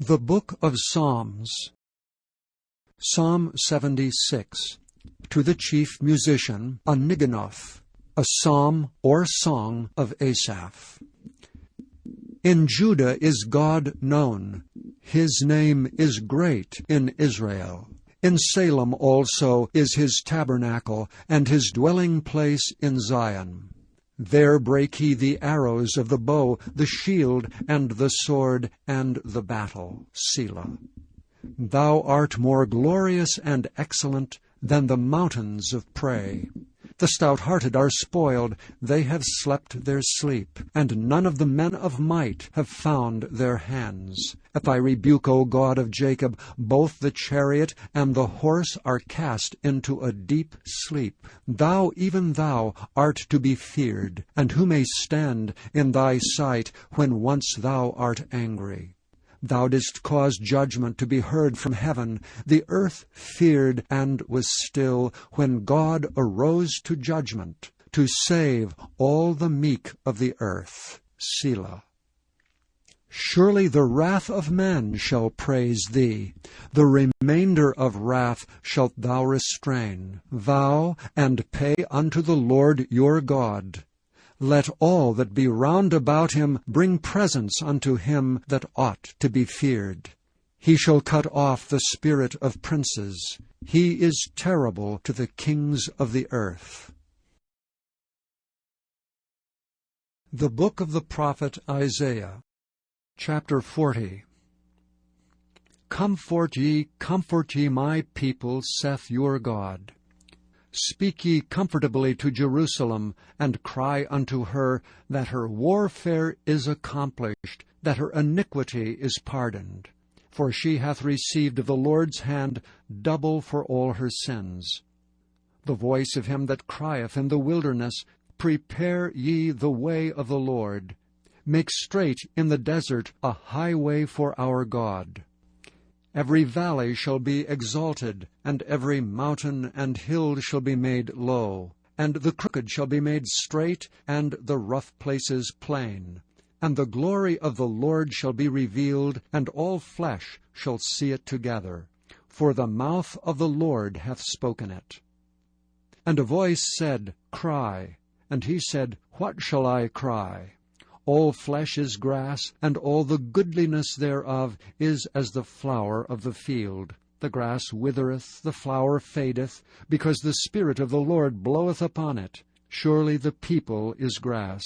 The Book of Psalms. Psalm 76. To the chief musician, a Niganoth, a psalm or song of Asaph. In Judah is God known. His name is great in Israel. In Salem also is his tabernacle, and his dwelling place in Zion. There brake he the arrows of the bow, the shield, and the sword, and the battle. Selah. Thou art more glorious and excellent than the mountains of prey. The stout-hearted are spoiled, they have slept their sleep, and none of the men of might have found their hands. At thy rebuke, O God of Jacob, both the chariot and the horse are cast into a deep sleep. Thou, even thou, art to be feared, and who may stand in thy sight when once thou art angry? Thou didst cause judgment to be heard from heaven. The earth feared and was still when God arose to judgment, to save all the meek of the earth. Selah. Surely the wrath of man shall praise thee. The remainder of wrath shalt thou restrain. Vow and pay unto the Lord your God. Let all that be round about him bring presents unto him that ought to be feared. He shall cut off the spirit of princes. He is terrible to the kings of the earth. The Book of the Prophet Isaiah, Chapter 40. Comfort ye, my people, saith your God. Speak ye comfortably to Jerusalem, and cry unto her that her warfare is accomplished, that her iniquity is pardoned. For she hath received of the Lord's hand double for all her sins. The voice of him that crieth in the wilderness, Prepare ye the way of the Lord. Make straight in the desert a highway for our God. Every valley shall be exalted, and every mountain and hill shall be made low, and the crooked shall be made straight, and the rough places plain. And the glory of the Lord shall be revealed, and all flesh shall see it together. For the mouth of the Lord hath spoken it. And a voice said, Cry. And he said, What shall I cry? All flesh is grass, and all the goodliness thereof is as the flower of the field. The grass withereth, the flower fadeth, because the Spirit of the Lord bloweth upon it. Surely the people is grass.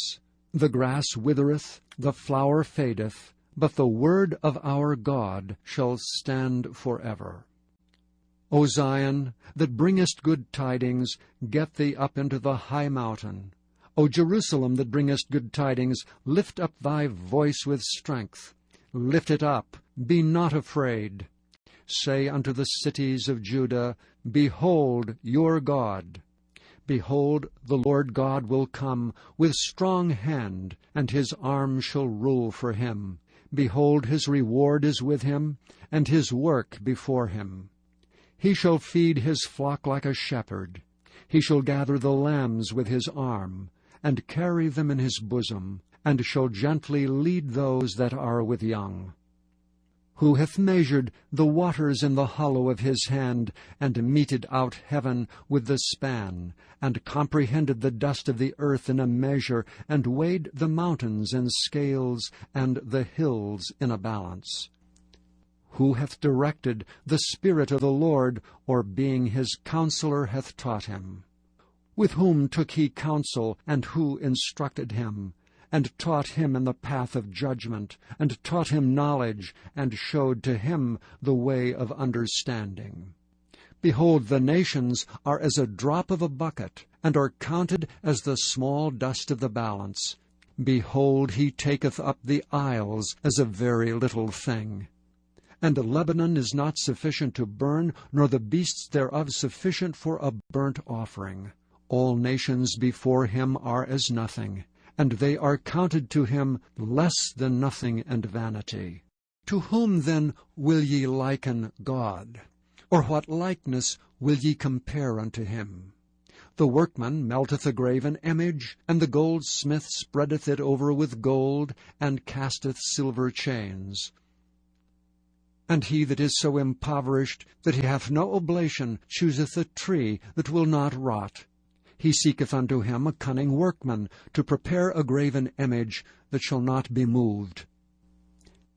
The grass withereth, the flower fadeth, but the word of our God shall stand forever. O Zion, that bringest good tidings, get thee up into the high mountain. O Jerusalem, that bringest good tidings, lift up thy voice with strength. Lift it up, be not afraid. Say unto the cities of Judah, Behold your God. Behold, the Lord God will come with strong hand, and his arm shall rule for him. Behold, his reward is with him, and his work before him. He shall feed his flock like a shepherd. He shall gather the lambs with his arm, and carry them in his bosom, and shall gently lead those that are with young. Who hath measured the waters in the hollow of his hand, and meted out heaven with the span, and comprehended the dust of the earth in a measure, and weighed the mountains in scales, and the hills in a balance? Who hath directed the Spirit of the Lord, or being his counselor hath taught him? With whom took he counsel, and who instructed him, and taught him in the path of judgment, and taught him knowledge, and showed to him the way of understanding? Behold, the nations are as a drop of a bucket, and are counted as the small dust of the balance. Behold, he taketh up the isles as a very little thing. And Lebanon is not sufficient to burn, nor the beasts thereof sufficient for a burnt offering. All nations before him are as nothing, and they are counted to him less than nothing and vanity. To whom then will ye liken God? Or what likeness will ye compare unto him? The workman melteth a graven image, and the goldsmith spreadeth it over with gold, and casteth silver chains. And he that is so impoverished that he hath no oblation chooseth a tree that will not rot. He seeketh unto him a cunning workman, to prepare a graven image that shall not be moved.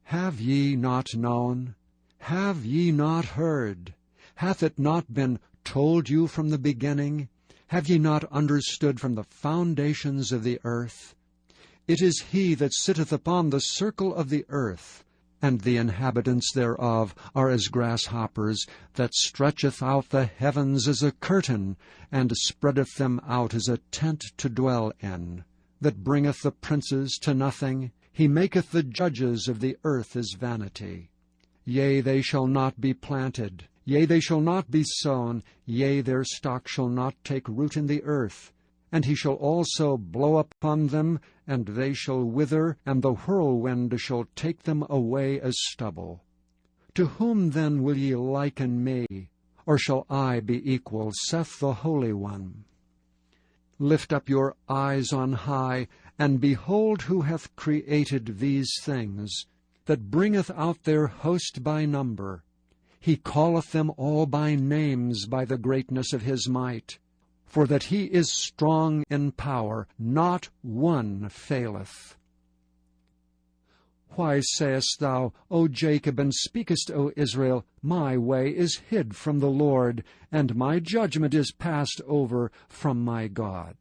Have ye not known? Have ye not heard? Hath it not been told you from the beginning? Have ye not understood from the foundations of the earth? It is he that sitteth upon the circle of the earth, and the inhabitants thereof are as grasshoppers, that stretcheth out the heavens as a curtain, and spreadeth them out as a tent to dwell in, that bringeth the princes to nothing. He maketh the judges of the earth as vanity. Yea, they shall not be planted, yea, they shall not be sown, yea, their stock shall not take root in the earth. And he shall also blow upon them, and they shall wither, and the whirlwind shall take them away as stubble. To whom then will ye liken me? Or shall I be equal, saith the Holy One? Lift up your eyes on high, and behold who hath created these things, that bringeth out their host by number. He calleth them all by names by the greatness of his might. For that he is strong in power, not one faileth. Why sayest thou, O Jacob, and speakest, O Israel, my way is hid from the Lord, and my judgment is passed over from my God?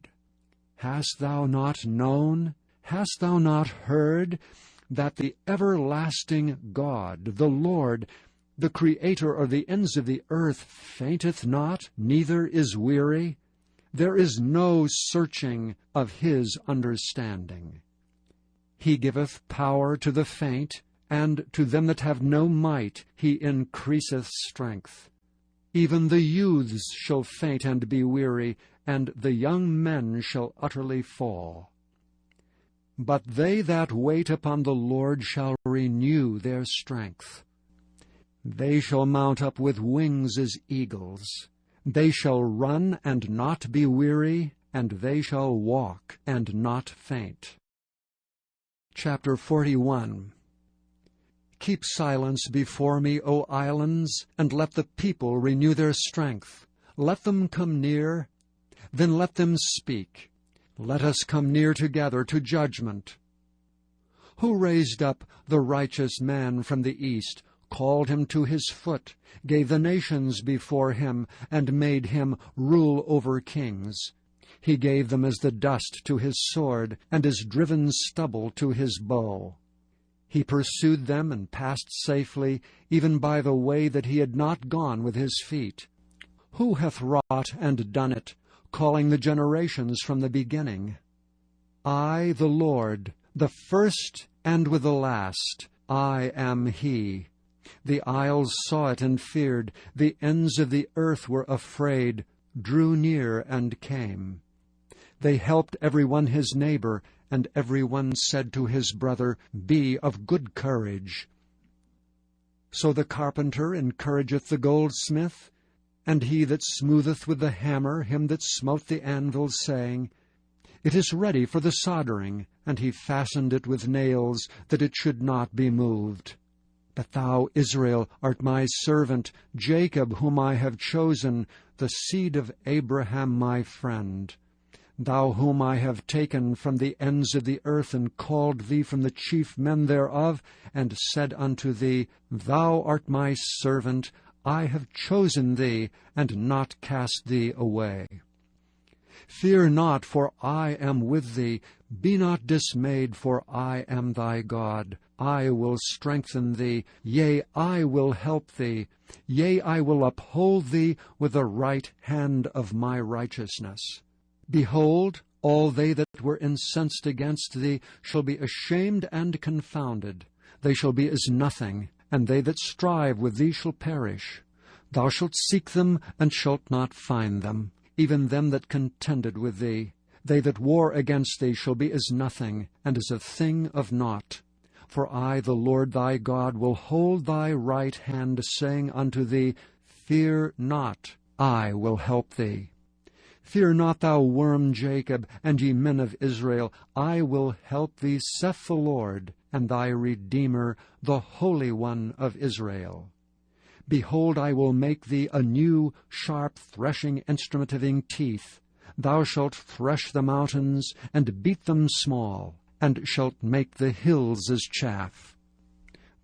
Hast thou not known? Hast thou not heard? That the everlasting God, the Lord, the Creator of the ends of the earth, fainteth not, neither is weary? There is no searching of his understanding. He giveth power to the faint, and to them that have no might he increaseth strength. Even the youths shall faint and be weary, and the young men shall utterly fall. But they that wait upon the Lord shall renew their strength. They shall mount up with wings as eagles. They shall run and not be weary, and they shall walk and not faint. Chapter 41. Keep silence before me, O islands, and let the people renew their strength. Let them come near, then let them speak. Let us come near together to judgment. Who raised up the righteous man from the east, called him to his foot, gave the nations before him, and made him rule over kings? He gave them as the dust to his sword, and as driven stubble to his bow. He pursued them and passed safely, even by the way that he had not gone with his feet. Who hath wrought and done it, calling the generations from the beginning? I, the Lord, the first and with the last, I am he. The isles saw it and feared, the ends of the earth were afraid, drew near and came. They helped every one his neighbor, and every one said to his brother, Be of good courage. So the carpenter encourageth the goldsmith, and he that smootheth with the hammer him that smote the anvil, saying, It is ready for the soldering, and he fastened it with nails, that it should not be moved. But thou, Israel, art my servant, Jacob, whom I have chosen, the seed of Abraham my friend. Thou whom I have taken from the ends of the earth, and called thee from the chief men thereof, and said unto thee, Thou art my servant, I have chosen thee, and not cast thee away. Fear not, for I am with thee. Be not dismayed, for I am thy God. I will strengthen thee, yea, I will help thee. Yea, I will uphold thee with the right hand of my righteousness. Behold, all they that were incensed against thee shall be ashamed and confounded. They shall be as nothing, and they that strive with thee shall perish. Thou shalt seek them, and shalt not find them, even them that contended with thee. They that war against thee shall be as nothing, and as a thing of naught. For I, the Lord thy God, will hold thy right hand, saying unto thee, Fear not, I will help thee. Fear not, thou worm Jacob, and ye men of Israel. I will help thee, saith the Lord, and thy Redeemer, the Holy One of Israel. Behold, I will make thee a new, sharp threshing instrument having teeth. Thou shalt thresh the mountains, and beat them small, and shalt make the hills as chaff.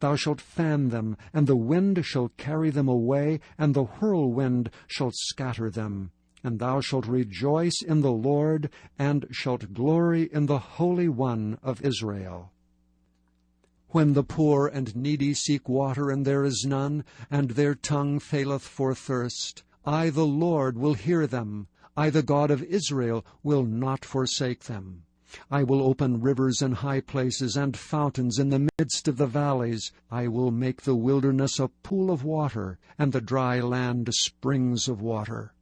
Thou shalt fan them, and the wind shall carry them away, and the whirlwind shall scatter them. And thou shalt rejoice in the Lord, and shalt glory in the Holy One of Israel. When the poor and needy seek water, and there is none, and their tongue faileth for thirst, I, the Lord, will hear them. I, the God of Israel, will not forsake them. I will open rivers in high places, and fountains in the midst of the valleys. I will make the wilderness a pool of water, and the dry land springs of water.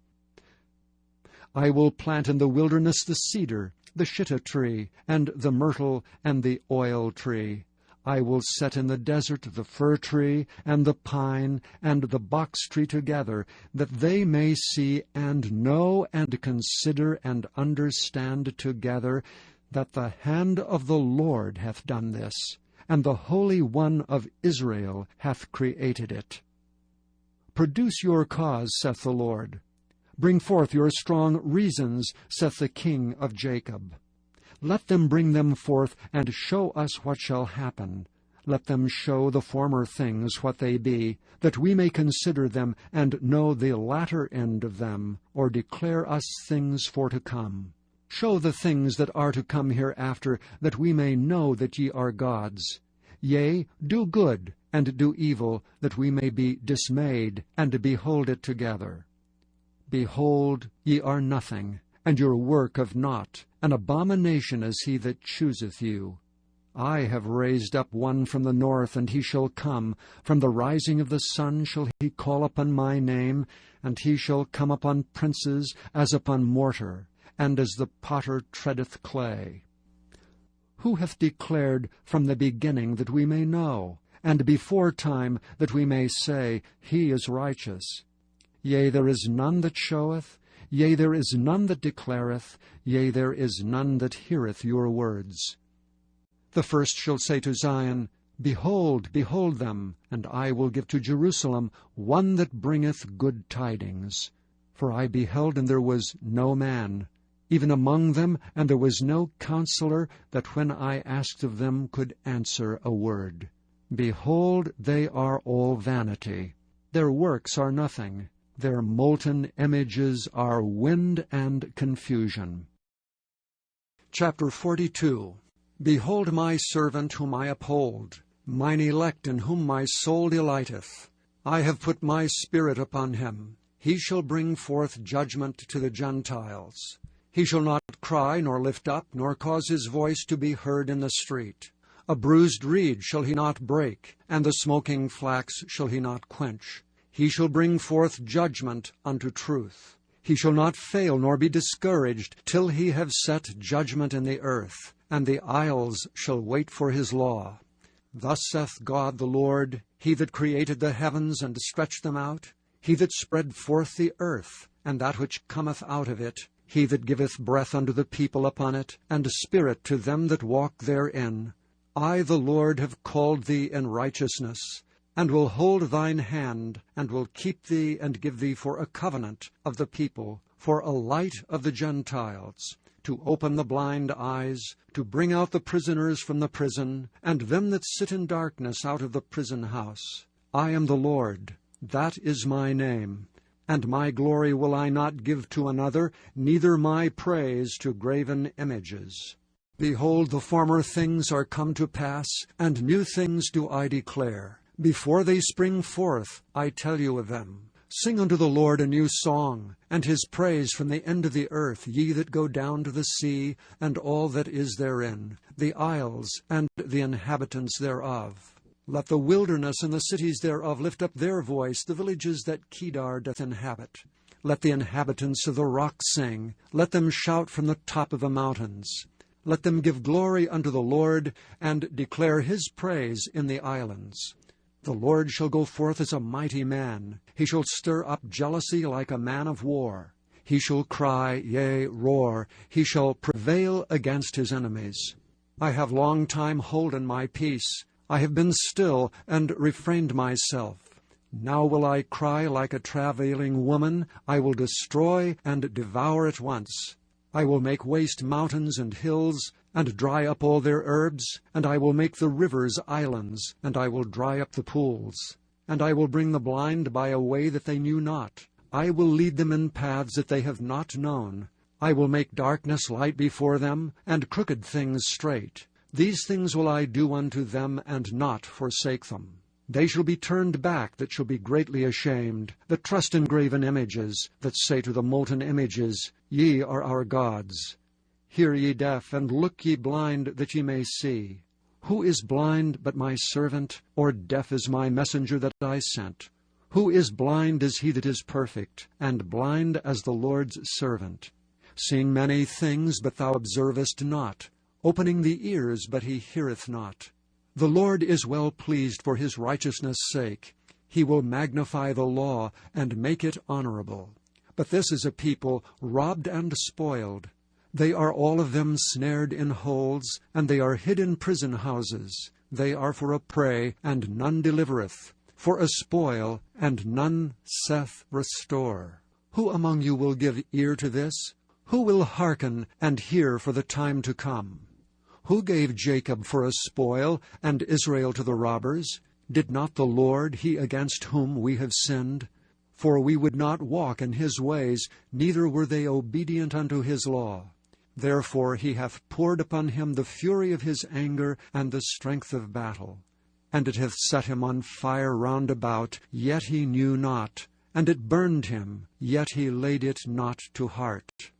I will plant in the wilderness the cedar, the shittah tree, and the myrtle, and the oil tree. I will set in the desert the fir tree, and the pine, and the box tree together, that they may see and know and consider and understand together that the hand of the Lord hath done this, and the Holy One of Israel hath created it. Produce your cause, saith the Lord. Bring forth your strong reasons, saith the King of Jacob. Let them bring them forth, and show us what shall happen. Let them show the former things what they be, that we may consider them, and know the latter end of them, or declare us things for to come. Show the things that are to come hereafter, that we may know that ye are gods. Yea, do good, and do evil, that we may be dismayed, and behold it together. Behold, ye are nothing, and your work of naught. An abomination is he that chooseth you. I have raised up one from the north, and he shall come. From the rising of the sun shall he call upon my name, and he shall come upon princes as upon mortar, and as the potter treadeth clay. Who hath declared from the beginning that we may know, and before time that we may say, He is righteous? Yea, there is none that showeth, yea, there is none that declareth, yea, there is none that heareth your words. The first shall say to Zion, Behold, behold them, and I will give to Jerusalem one that bringeth good tidings. For I beheld, and there was no man, even among them, and there was no counselor that when I asked of them could answer a word. Behold, they are all vanity. Their works are nothing. Their molten images are wind and confusion. Chapter 42. Behold my servant whom I uphold, mine elect in whom my soul delighteth. I have put my spirit upon him. He shall bring forth judgment to the Gentiles. He shall not cry, nor lift up, nor cause his voice to be heard in the street. A bruised reed shall he not break, and the smoking flax shall he not quench. He shall bring forth judgment unto truth. He shall not fail nor be discouraged till he have set judgment in the earth, and the isles shall wait for his law. Thus saith God the Lord, He that created the heavens and stretched them out, He that spread forth the earth, and that which cometh out of it, He that giveth breath unto the people upon it, and spirit to them that walk therein. I, the Lord, have called thee in righteousness, and will hold thine hand, and will keep thee, and give thee for a covenant of the people, for a light of the Gentiles, to open the blind eyes, to bring out the prisoners from the prison, and them that sit in darkness out of the prison house. I am the Lord, that is my name. And my glory will I not give to another, neither my praise to graven images. Behold, the former things are come to pass, and new things do I declare. Before they spring forth, I tell you of them. Sing unto the Lord a new song, and his praise from the end of the earth, ye that go down to the sea, and all that is therein, the isles, and the inhabitants thereof. Let the wilderness and the cities thereof lift up their voice, the villages that Kedar doth inhabit. Let the inhabitants of the rock sing, let them shout from the top of the mountains. Let them give glory unto the Lord, and declare his praise in the islands. The Lord shall go forth as a mighty man. He shall stir up jealousy like a man of war. He shall cry, yea, roar. He shall prevail against his enemies. I have long time holden my peace. I have been still, and refrained myself. Now will I cry like a travailing woman. I will destroy and devour at once. I will make waste mountains and hills, and dry up all their herbs. And I will make the rivers islands, and I will dry up the pools. And I will bring the blind by a way that they knew not. I will lead them in paths that they have not known. I will make darkness light before them, and crooked things straight. These things will I do unto them, and not forsake them. They shall be turned back that shall be greatly ashamed, that trust in graven images, that say to the molten images, Ye are our gods. Hear ye deaf, and look ye blind, that ye may see. Who is blind but my servant, or deaf as my messenger that I sent? Who is blind as he that is perfect, and blind as the Lord's servant? Seeing many things, but thou observest not, opening the ears, but he heareth not. The Lord is well pleased for his righteousness' sake. He will magnify the law, and make it honorable. But this is a people robbed and spoiled. They are all of them snared in holes, and they are hid in prison houses. They are for a prey, and none delivereth, for a spoil, and none saith restore. Who among you will give ear to this? Who will hearken and hear for the time to come? Who gave Jacob for a spoil, and Israel to the robbers? Did not the Lord, he against whom we have sinned? For we would not walk in his ways, neither were they obedient unto his law. Therefore he hath poured upon him the fury of his anger, and the strength of battle. And it hath set him on fire round about, yet he knew not. And it burned him, yet he laid it not to heart.